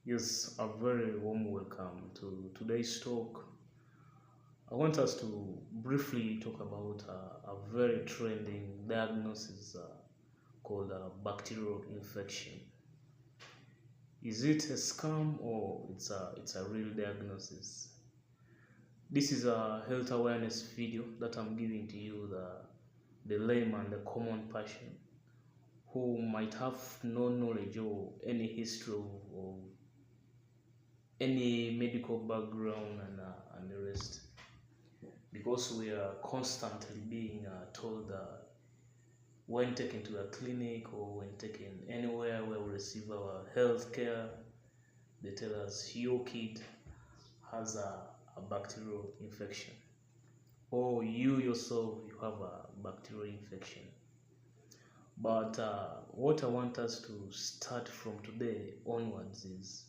Yes, a very warm welcome to today's talk. I want us to briefly talk about a very trending diagnosis called bacterial infection. Is it a scam or it's a real diagnosis? This is a health awareness video that I'm giving to you, the layman, the common person who might have no knowledge or any history of any medical background and the rest, because we are constantly being told that when taken to a clinic or when taken anywhere where we receive our health care, they tell us your kid has a bacterial infection, or you yourself you have a bacterial infection. But what I want us to start from today onwards is,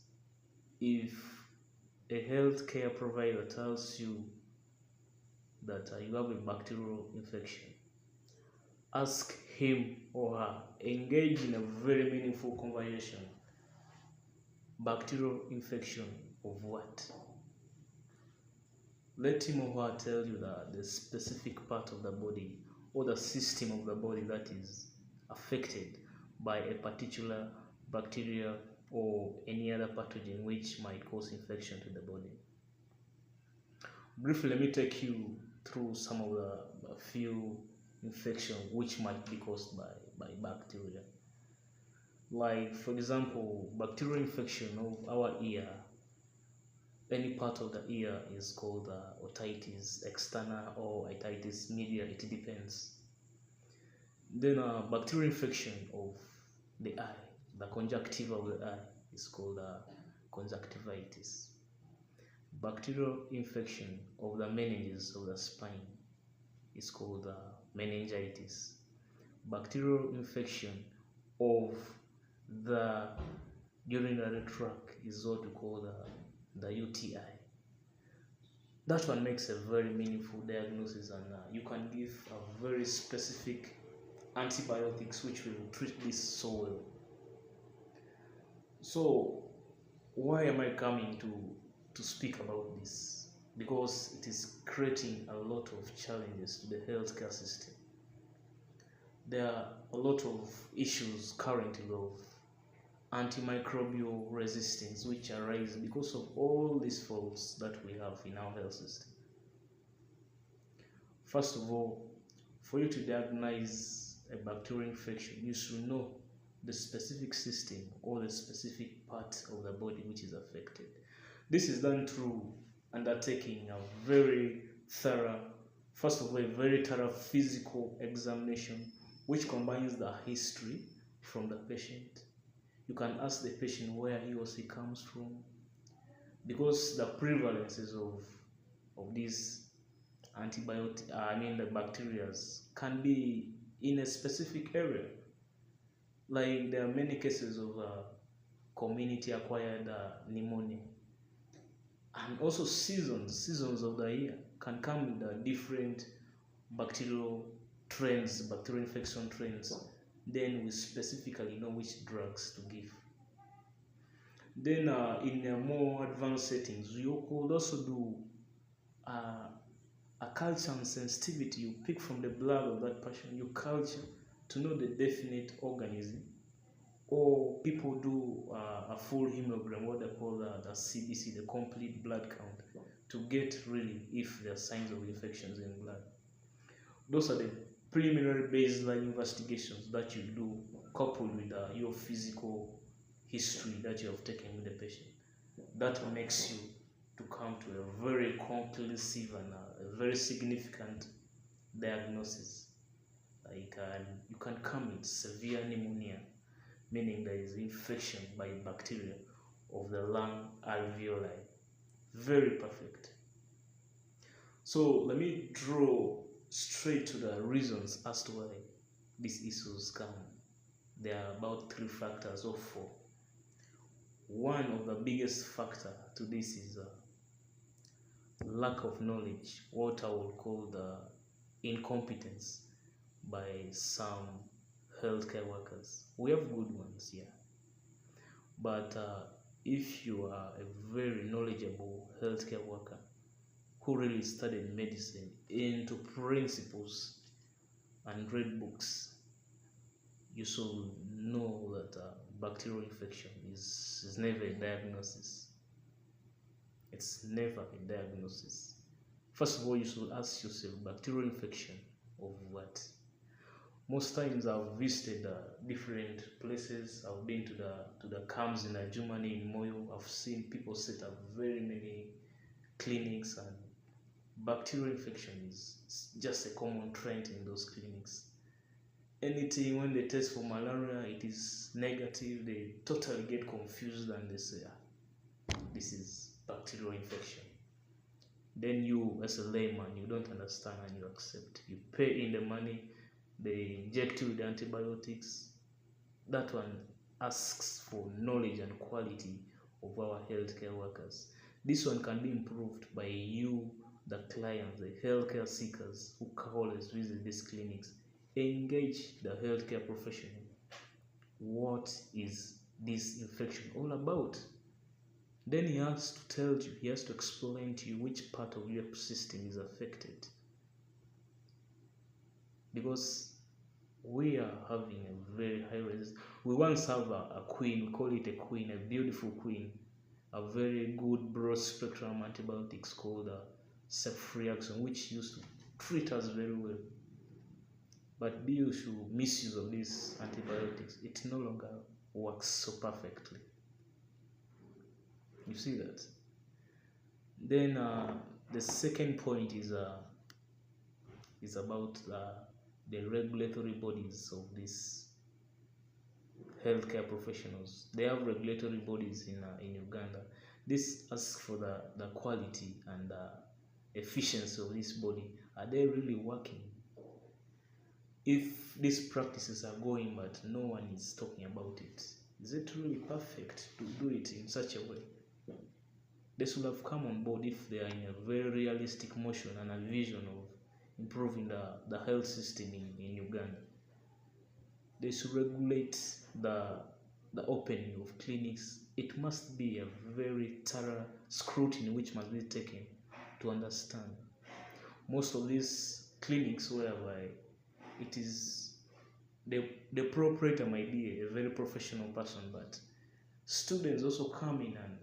if a healthcare provider tells you that you have a bacterial infection, ask him or her, engage in a very meaningful conversation. Bacterial infection of what? Let him or her tell you that the specific part of the body or the system of the body that is affected by a particular bacteria or any other pathogen which might cause infection to the body. Briefly, let me take you through some of the a few infections which might be caused by bacteria. Like, for example, bacterial infection of our ear, any part of the ear is called otitis externa or otitis media, it depends. Then bacterial infection of the eye, the conjunctiva of the eye is called conjunctivitis. Bacterial infection of the meninges of the spine is called meningitis. Bacterial infection of the urinary tract is what we call the UTI. That one makes a very meaningful diagnosis, and you can give a very specific antibiotics which will treat this so well. So, why am I coming to speak about this? Because it is creating a lot of challenges to the healthcare system. There are a lot of issues currently of antimicrobial resistance which arise because of all these faults that we have in our health system. First of all, for you to diagnose a bacterial infection, you should know the specific system or the specific part of the body which is affected. This is done through undertaking a very thorough, first of all, a very thorough physical examination which combines the history from the patient. You can ask the patient where he or she comes from, because the prevalences of these the bacteria can be in a specific area. Like, there are many cases of community acquired pneumonia, and also seasons of the year can come with different bacterial trends, bacterial infection trends. Then we specifically know which drugs to give. Then in more advanced settings, you could also do a culture and sensitivity. You pick from the blood of that person, you culture to know the definite organism, or people do a full hemogram, what they call the CBC, the complete blood count, to get really if there are signs of infections in blood. Those are the preliminary baseline investigations that you do, coupled with your physical history that you have taken with the patient. That makes you to come to a very conclusive and a very significant diagnosis. Like, you can come with severe pneumonia, meaning there is infection by bacteria of the lung alveoli. Very perfect. So let me draw straight to the reasons as to why these issues come. There are about 3 factors or 4. One of the biggest factor to this is lack of knowledge, what I would call the incompetence by some healthcare workers. We have good ones here, but if you are a very knowledgeable healthcare worker who really studied medicine into principles and read books, you should know that bacterial infection is never a diagnosis. It's never a diagnosis. First of all, you should ask yourself, bacterial infection of what? Most times I've visited different places. I've been to the camps in Germany, in Moyo. I've seen people set up very many clinics, and bacterial infection is just a common trend in those clinics. Anything when they test for malaria, it is negative. They totally get confused and they say, this is bacterial infection. Then you, as a layman, you don't understand and you accept. You pay in the money, they inject you with antibiotics. That one asks for knowledge and quality of our healthcare workers. This one can be improved by you, the clients, the healthcare seekers who always visit these clinics. Engage the healthcare professional. What is this infection all about? Then he has to tell you, he has to explain to you which part of your system is affected. Because we are having a very high resistance. We once have a queen, we call it a queen, a beautiful queen, a very good broad spectrum antibiotics called ceftriaxone, which used to treat us very well. But due to misuse of these antibiotics, it no longer works so perfectly. You see that? Then the second point is about the regulatory bodies of these healthcare professionals. They have regulatory bodies in Uganda. This asks for the quality and efficiency of this body. Are they really working? If these practices are going but no one is talking about it, is it really perfect to do it in such a way? They should have come on board if they are in a very realistic motion and a vision of improving the health system in Uganda. They should regulate the opening of clinics. It must be a very thorough scrutiny which must be taken to understand. Most of these clinics whereby it is the proprietor might be a very professional person, but students also come in, and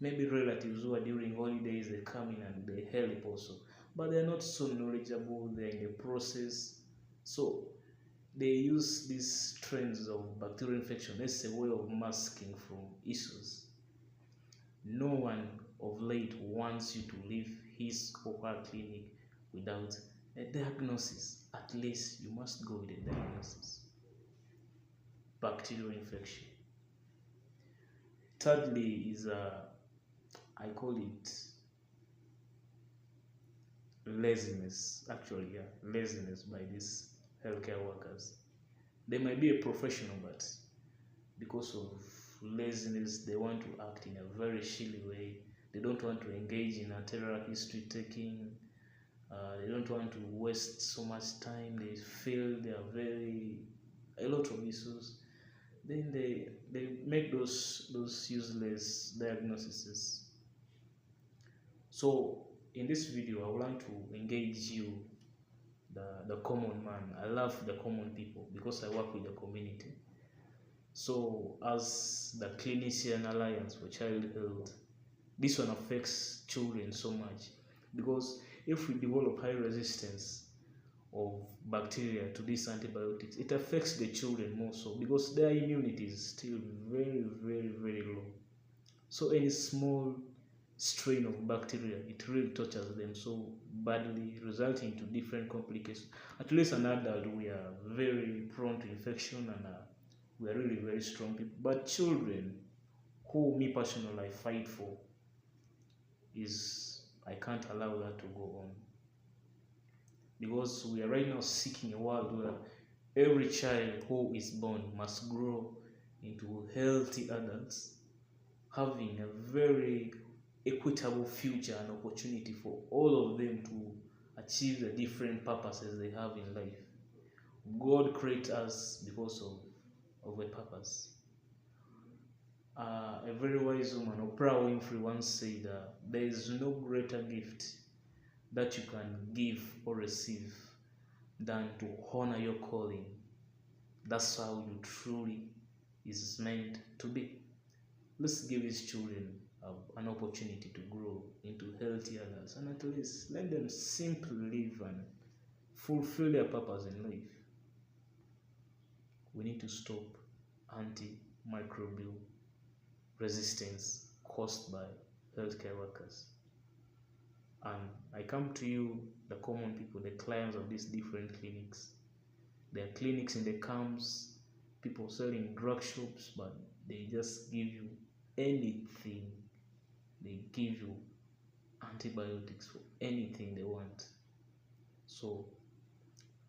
maybe relatives who are during holidays, they come in and they help also, but they're not so knowledgeable. They're in the process, so they use these trends of bacterial infection as a way of masking from issues. No one of late wants you to leave his or her clinic without a diagnosis. At least you must go with a diagnosis. Bacterial infection. Thirdly is I call it laziness. Actually, yeah, laziness by these healthcare workers. They might be a professional, but because of laziness, they want to act in a very silly way. They don't want to engage in a thorough history taking. They don't want to waste so much time. They feel there are a lot of issues. Then they make those useless diagnoses. So in this video, I would like to engage you, the common man. I love the common people because I work with the community. So as the Clinician Alliance for Child Health, this one affects children so much, because if we develop high resistance of bacteria to these antibiotics, it affects the children more so, because their immunity is still very, very, very low. So any small strain of bacteria, it really tortures them so badly, resulting to different complications. At least an adult, we are very prone to infection, and we are really very strong people. But children, who me personally I fight for, I can't allow that to go on, because we are right now seeking a world where every child who is born must grow into healthy adults, having a very equitable future and opportunity for all of them to achieve the different purposes they have in life. God created us because of a purpose. A very wise woman, Oprah Winfrey, once said, there is no greater gift that you can give or receive than to honor your calling. That's how you truly is meant to be. Let's give these children an opportunity to grow into healthy adults, and at least let them simply live and fulfill their purpose in life. We need to stop antimicrobial resistance caused by healthcare workers. And I come to you, the common people, the clients of these different clinics. There are clinics in the camps, people selling drug shops, but they just give you anything. They give you antibiotics for anything they want. So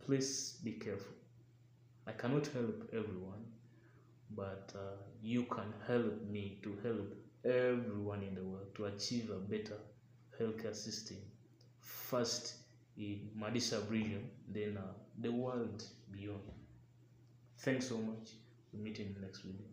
please be careful. I cannot help everyone, but you can help me to help everyone in the world to achieve a better healthcare system. First in Madisa region, then the world beyond. Thanks so much. We'll meet in the next video.